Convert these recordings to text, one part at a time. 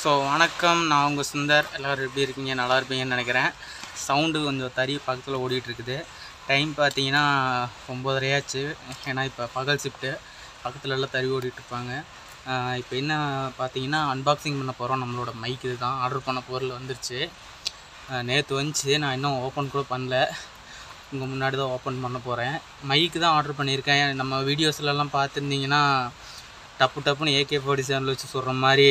So வணக்கம், நான் உங்கள் சுந்தர். எல்லோரும் எப்படி இருக்கீங்க? நல்லா இருப்பீங்கன்னு நினைக்கிறேன். சவுண்டு கொஞ்சம் தறி பக்கத்தில் ஓடிட்டுருக்குது. டைம் பார்த்தீங்கன்னா 9:30 ஆச்சு. ஏன்னா இப்போ பகல் ஷிஃப்ட்டு, பக்கத்தில் எல்லாம் தறி ஓடிட்டுருப்பாங்க. இப்போ என்ன பார்த்தீங்கன்னா அன்பாக்சிங் பண்ண போகிறோம். நம்மளோட மைக் இது தான். ஆர்டர் பண்ண பொருள் வந்துருச்சு. நேற்று வந்துச்சு, நான் இன்னும் ஓப்பன் கூட பண்ணல. உங்கள் முன்னாடி தான் ஓப்பன் பண்ண போகிறேன். மைக்கு தான் ஆர்டர் பண்ணியிருக்கேன். நம்ம வீடியோஸ்லலாம் பார்த்துருந்தீங்கன்னா டப்புன்னு AK-47 வச்சு சொல்கிற மாதிரி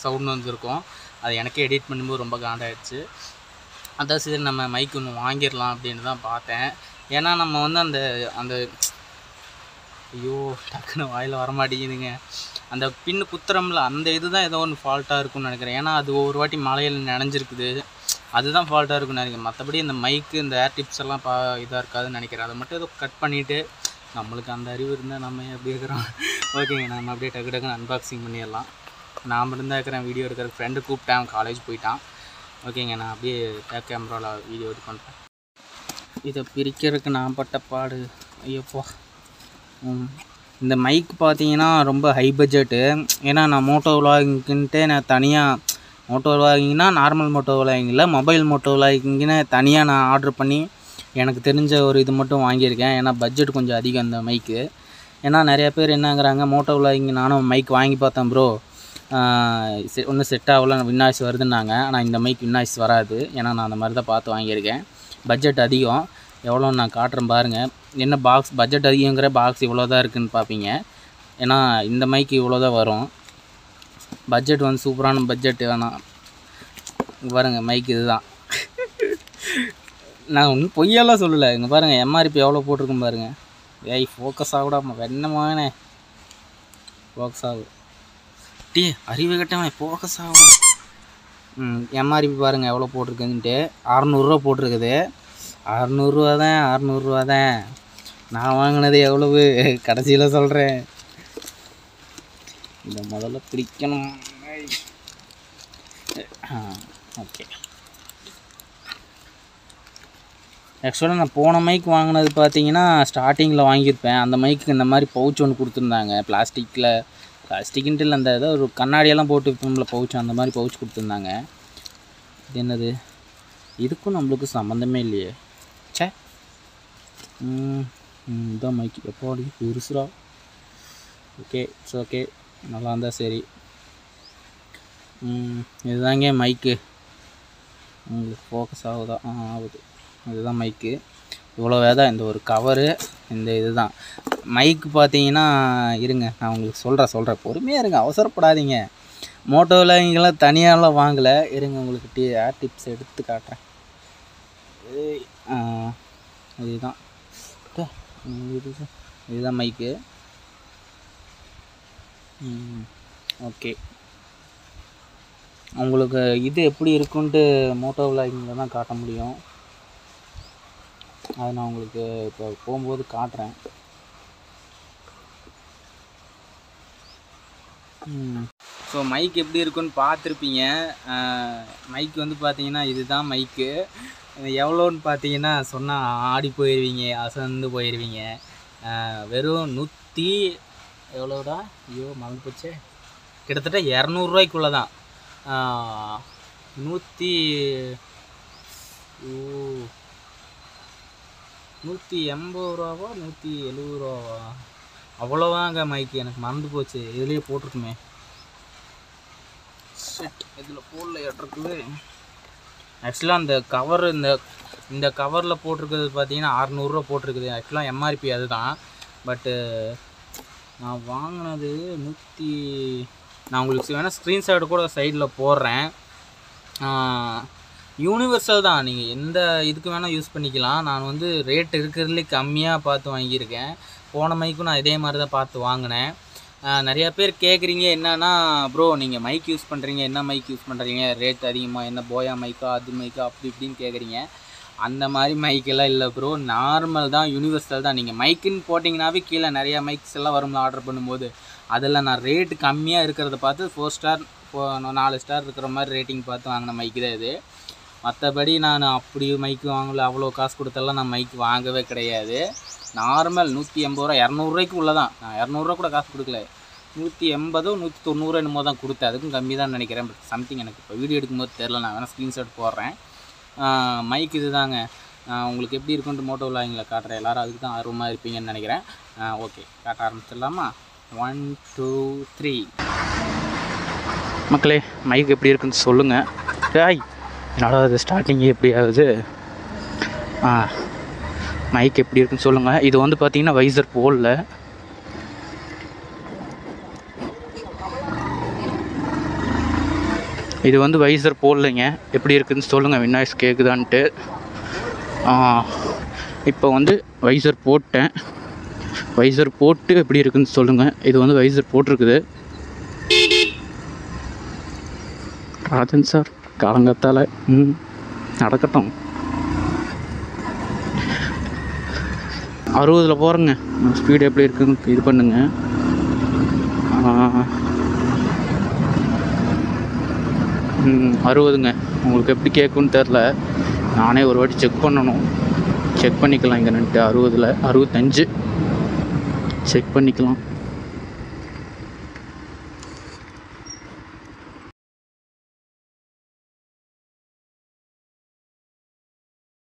சவுண்ட் வந்துருக்கும். அது எனக்கே எடிட் பண்ணும்போது ரொம்ப காண்டாயிடுச்சு. அதான் சரி நம்ம மைக் ஒன்று வாங்கிடலாம் அப்படின்னு தான் பார்த்தேன். ஏன்னா நம்ம வந்து அந்த ஐயோ டக்குன்னு வாயில் வரமாட்டேங்குதுங்க. அந்த பின்னு குத்துறம்ல அந்த இது தான் ஏதோ ஒன்று ஃபால்ட்டாக இருக்குன்னு நினைக்கிறேன். ஏன்னா அது ஒரு வாட்டி மலையில் நனைஞ்சிருக்குது, அதுதான் ஃபால்ட்டாக இருக்குன்னு நினைக்கிறேன். மற்றபடி இந்த மைக்கு இந்த ஏர் டிப்ஸ் எல்லாம் இதாக இருக்காதுன்னு நினைக்கிறேன். அதை மட்டும் ஏதோ கட் பண்ணிவிட்டு, நம்மளுக்கு அந்த அறிவு இருந்தால் நம்ம எப்படி இருக்கிறோம். ஓகேங்க, நம்ம அப்படியே டக்குன்னு அன்பாக்சிங் பண்ணிடலாம். நான் மட்டும்தான் இருக்கிறேன் வீடியோ எடுக்கிற. ஃப்ரெண்டு கூப்பிட்டேன், காலேஜ் போயிட்டான். ஓகேங்க, நான் அப்படியே பேக் கேமராவில் வீடியோ எடுத்து பண்ணுறேன். இதை பிரிக்கிறதுக்கு நான் பட்ட பாடு ஐயோப்பா. இந்த மைக் பார்த்தீங்கன்னா ரொம்ப ஹை பட்ஜெட்டு. ஏன்னா நான் மோட்டோவ்லாகிங்க்குன்ட்டு நான் தனியாக மோட்டோவ்லாகிங்னா நார்மல் மோட்டோவ்லாகிங்கில் மொபைல் மோட்டோவ்லாகிங்னு தனியாக நான் ஆர்டர் பண்ணி எனக்கு தெரிஞ்ச ஒரு இது மட்டும் வாங்கியிருக்கேன். ஏன்னா பட்ஜெட் கொஞ்சம் அதிகம் அந்த மைக்கு. ஏன்னா நிறையா பேர் என்னங்கிறாங்க, மோட்டோவ்லாகிங் நானும் மைக் வாங்கி பார்த்தேன் ப்ரோ, ஒன்றும் செட் ஆகல, வின்னாய்ஸ் வருதுன்னாங்க. ஆனால் இந்த மைக் வின்னாய்ஸ் வராது. ஏன்னா நான் அந்த மாதிரி தான் பார்த்து வாங்கியிருக்கேன். பட்ஜெட் அதிகம். எவ்வளோன்னு நான் காட்டுறேன் பாருங்கள். என்ன பாக்ஸ் பட்ஜெட் அதிகங்கிற பாக்ஸ் இவ்வளோ தான் இருக்குதுன்னு பார்ப்பீங்க. ஏன்னா இந்த மைக்கு இவ்வளோ தான் வரும். பட்ஜெட் வந்து சூப்பரான பட்ஜெட் வேணாம். பாருங்கள் மைக் இது தான். நான் ஒன்றும் பொய்யெல்லாம் சொல்லலை. இங்கே பாருங்கள் MRP எவ்வளோ போட்டிருக்கும் பாருங்கள். ஏய் ஃபோக்கஸ் ஆகுடாமா, வெண்ணமானே ஃபோக்கஸ் ஆகும். டீ அறிவு கட்டவன் ஃபோக்கஸ் ஆகும். MRP பாருங்கள் எவ்வளோ போட்டிருக்குன்ட்டு. 600 போட்டிருக்குது. 600 தான். நான் வாங்கினது எவ்வளவு கடைசியில் சொல்கிறேன். இதை முதல்ல பிரிக்கணும். ஓகே, ஆக்சுவலாக நான் போன மைக் வாங்கினது பார்த்தீங்கன்னா ஸ்டார்டிங்கில் வாங்கியிருப்பேன். அந்த மைக்கு இந்த மாதிரி பவுச் ஒன்று கொடுத்துருந்தாங்க. பிளாஸ்டிக்குன்ட்டு இல்லை, அந்த ஏதோ ஒரு கண்ணாடியெல்லாம் போட்டு விற்போம்ல பவுச், அந்த மாதிரி பவுச் கொடுத்துருந்தாங்க. இது என்னது? இதுக்கும் நம்மளுக்கு சம்மந்தமே இல்லையே. சே, இதுதான் மைக்கு. எப்போடி பெருசுரா. ஓகே, இட்ஸ் ஓகே, நல்லா இருந்தால் சரி. இதுதாங்க மைக்கு. உங்களுக்கு ஃபோக்கஸ் ஆகுதா? ஆகுது. இதுதான் மைக்கு. இவ்வளோ வேதா இந்த ஒரு கவரு, இந்த இது தான் மைக்கு. பார்த்தீங்கன்னா இருங்க, நான் உங்களுக்கு சொல்கிறேன் பொறுமையாக இருங்க, அவசரப்படாதீங்க. மோட்டோவ்லாகிங்கெல்லாம் தனியாலாம் வாங்கலை. இருங்க, உங்களுக்கு ஏர் டிப்ஸ் எடுத்து காட்டுறேன். இதுதான் மைக்கு. ஓகே, உங்களுக்கு இது எப்படி இருக்குன்ட்டு மோட்டோவ்லாகிங்கில் தான் காட்ட முடியும். அதை நான் உங்களுக்கு இப்போ போகும்போது காட்டுறேன். ஸோ மைக் எப்படி இருக்குன்னு பார்த்துருப்பீங்க. மைக் வந்து பார்த்தீங்கன்னா இதுதான் மைக்கு. எவ்வளோன்னு பார்த்தீங்கன்னா சொன்னால் ஆடி போயிடுவீங்க, அசந்து போயிடுவீங்க. வெறும் 100 எவ்வளோடா, ஐயோ மறந்து போச்சே, கிட்டத்தட்ட 200 ரூபாய்க்குள்ளே தான். 180 ரூபாவா 170 ரூபாவா அவ்வளோவாங்க மைக்கு. எனக்கு மறந்து போச்சு, இதுலேயே போட்டிருக்குமே. செட் இதில் போடல இருக்குது. ஆக்சுவலாக அந்த கவர் இந்த கவரில் போட்டிருக்கிறது பார்த்தீங்கன்னா 600 ரூபா போட்டிருக்குது. ஆக்சுவலாக MRP அது தான். பட்டு நான் வாங்கினது நான் உங்களுக்கு வேணால் ஸ்க்ரீன்ஷாட் கூட சைடில் போடுறேன். யூனிவர்சல் தான், நீங்கள் எந்த இதுக்கு வேணால் யூஸ் பண்ணிக்கலாம். நான் வந்து ரேட் இருக்கிறதுலே கம்மியாக பார்த்து வாங்கியிருக்கேன். போன மைக்கும் நான் இதே மாதிரி தான் பார்த்து வாங்கினேன். நிறையா பேர் கேட்குறீங்க, என்னன்னா ப்ரோ நீங்கள் மைக் யூஸ் பண்ணுறீங்க, என்ன மைக் யூஸ் பண்ணுறீங்க, ரேட் அதிகமாக, என்ன போயா மைக்கா அது மைக்கா அப்படி இப்படின்னு கேட்குறீங்க. அந்த மாதிரி மைக்கெல்லாம் இல்லை ப்ரோ, நார்மல் தான், யூனிவர்சல் தான். நீங்கள் மைக்குன்னு போட்டிங்கன்னாவே கீழே நிறையா மைக்ஸ் எல்லாம் வரும்ல ஆர்டர் பண்ணும்போது. அதில் நான் ரேட்டு கம்மியாக இருக்கிறத பார்த்து 4 ஸ்டார் 4 ஸ்டார் இருக்கிற மாதிரி ரேட்டிங் பார்த்து வாங்கின மைக்கு தான் இது. மற்றபடி நான் அப்படி மைக்கு வாங்கல, அவ்வளோ காசு கொடுத்தெல்லாம் நான் மைக்கு வாங்கவே கிடையாது. நார்மல் 180 ரூபா 200 ரூபாய்க்கு உள்ளே தான். நான் 200 ரூபா கூட காசு கொடுக்கல. 180 190 என்னமோ தான் கொடுத்தேன். அதுக்கும் கம்மி தான் நினைக்கிறேன். பட் சம்திங் எனக்கு இப்போ வீடியோ எடுக்கும்போது தெரில. நான் வேணால் ஸ்க்ரீன்ஷாட் போடுறேன். மைக் இது தாங்க. உங்களுக்கு எப்படி இருக்குன்ட்டு மோட்டோ விளாகிங்கில் காட்டுறேன். எல்லோரும் அதுக்கு தான் ஆர்வமாக இருப்பீங்கன்னு நினைக்கிறேன். ஓகே, காட்ட ஆரம்பிச்சிடலாமா? 1 2 3. மக்களே, மைக் எப்படி இருக்குன்னு சொல்லுங்கள். என்னடா அது ஸ்டார்டிங்கே எப்படி ஆகுது? மைக் எப்படி இருக்குன்னு சொல்லுங்கள். இது வந்து பார்த்திங்கன்னா வைசர் போடல. இது வந்து வைசர் போடலைங்க. எப்படி இருக்குதுன்னு சொல்லுங்கள். வின்னாய்ஸ் கேட்குதான்ட்டு. இப்போ வந்து வைசர் போட்டேன். வைசர் போட்டு எப்படி இருக்குதுன்னு சொல்லுங்கள். இது வந்து வைசர் போட்டிருக்குது. ராஜன் சார் காலங்கத்தால் நடக்கட்டும். 60 போகிறேங்க. ஸ்பீடு எப்படி இருக்குன்னு இது பண்ணுங்க. அறுபதுங்க. உங்களுக்கு எப்படி கேட்குன்னு தெரில. நானே ஒரு வாட்டி செக் பண்ணணும். செக் பண்ணிக்கலாம் இங்கே நின்றுட்டு. 60ல் 65 செக் பண்ணிக்கலாம்.